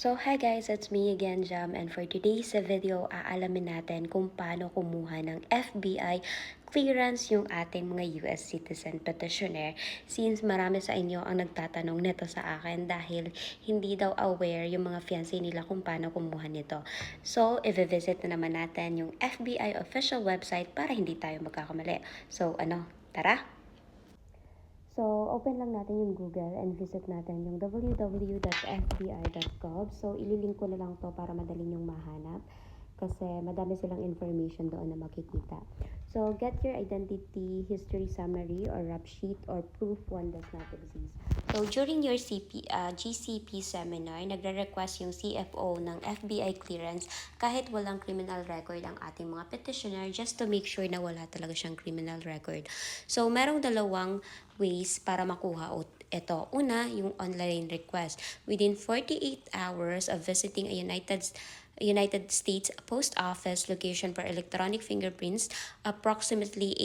So hi guys, it's me again Jam, and for today's video aalamin natin kung paano kumuha ng FBI clearance yung ating mga US citizen petitioner, since marami sa inyo ang nagtatanong nito sa akin dahil hindi daw aware yung mga fiancé nila kung paano kumuha nito. So i-visit na naman natin yung FBI official website para hindi tayo magkakamali. So tara! So, open lang natin yung Google and visit natin yung www.fbi.gov. So, ililink ko na lang to para madali nyong mahanap kasi madami silang information doon na makikita. So, get your identity history summary or rap sheet or proof one does not exist. So, during your GCP seminar, nagre-request yung CFO ng FBI clearance kahit walang criminal record ang ating mga petitioner, just to make sure na wala talaga siyang criminal record. So, merong dalawang ways para makuha ito. Una, yung online request. Within 48 hours of visiting a United States Post Office location for electronic fingerprints, approximately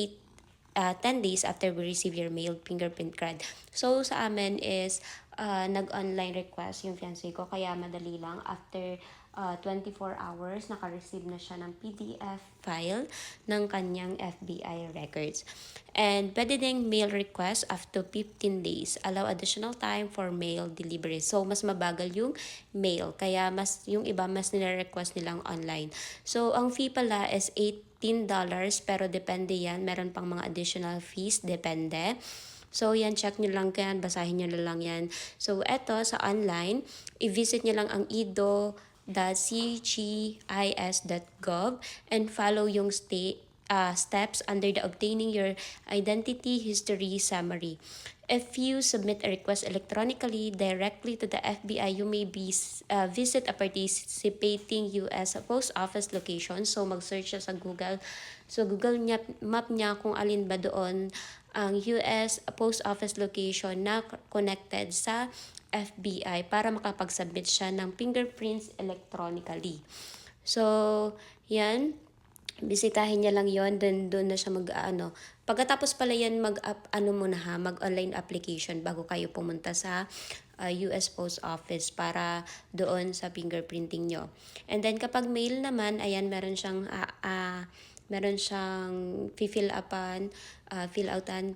10 days after we receive your mailed fingerprint card. So, sa amin is nag-online request yung fiancé ko, kaya madali lang. After 24 hours, naka-receive na siya ng PDF file ng kanyang FBI records. And pwede ding mail request up to 15 days. Allow additional time for mail delivery. So, mas mabagal yung mail. Kaya yung iba mas nire-request nilang online. So, ang fee pala is $18, pero depende yan. Meron pang mga additional fees, depende. So, yan, check nyo lang yan, basahin nyo na lang yan. So, eto, sa online, i-visit nyo lang ang ido.cgis.gov and follow yung steps under the obtaining your identity history summary. If you submit a request electronically directly to the FBI, you may visit a participating US Post Office location. So, mag-search siya sa Google. So, Google map niya kung alin ba doon ang US Post Office location na connected sa FBI para makapag-submit siya ng fingerprints electronically. So, yan. Bisitahin niya lang yon, then doon na siya Pagkatapos pala yan, mag-online application bago kayo pumunta sa US Post Office para doon sa fingerprinting nyo. And then kapag mail naman, ayan, meron siyang fill outan,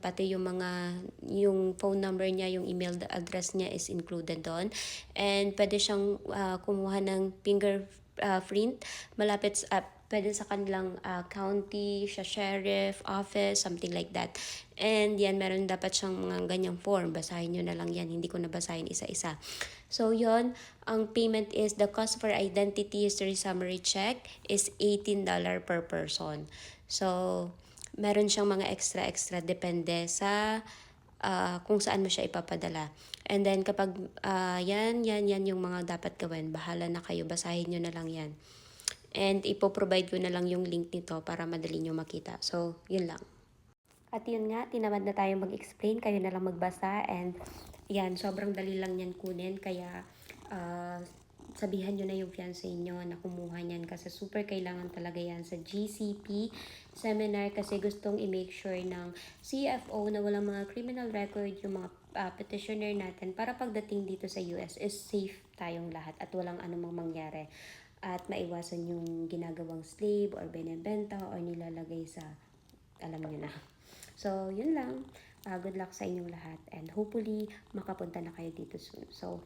pati yung phone number niya, yung email address niya is included doon. And pwede siyang kumuha ng fingerprint malapit pwede sa kanilang county, sa sheriff, office, something like that. And yan, meron dapat siyang mga ganyang form. Basahin nyo na lang yan. Hindi ko na basahin isa-isa. So yon, ang payment is, the cost for identity history summary check is $18 per person. So, meron siyang mga extra depende sa kung saan mo siya ipapadala. And then kapag yan yung mga dapat gawin. Bahala na kayo, basahin nyo na lang yan. And ipoprovide ko na lang yung link nito para madali nyo makita. So, yun lang. At yun nga, tinamad na tayo mag-explain. Kayo na lang magbasa. And yan, sobrang dali lang yan kunin. Kaya sabihan nyo na yung fiancé nyo na kumuha niyan. Kasi super kailangan talaga yan sa GCP seminar. Kasi gustong i-make sure ng CFO na walang mga criminal record yung mga petitioner natin. Para pagdating dito sa US is safe tayong lahat. At walang anumang mangyari. At maiwasan yung ginagawang slave or benebenta or nilalagay sa, alam nyo na. So, yun lang. Good luck sa inyong lahat and hopefully makapunta na kayo dito soon. So,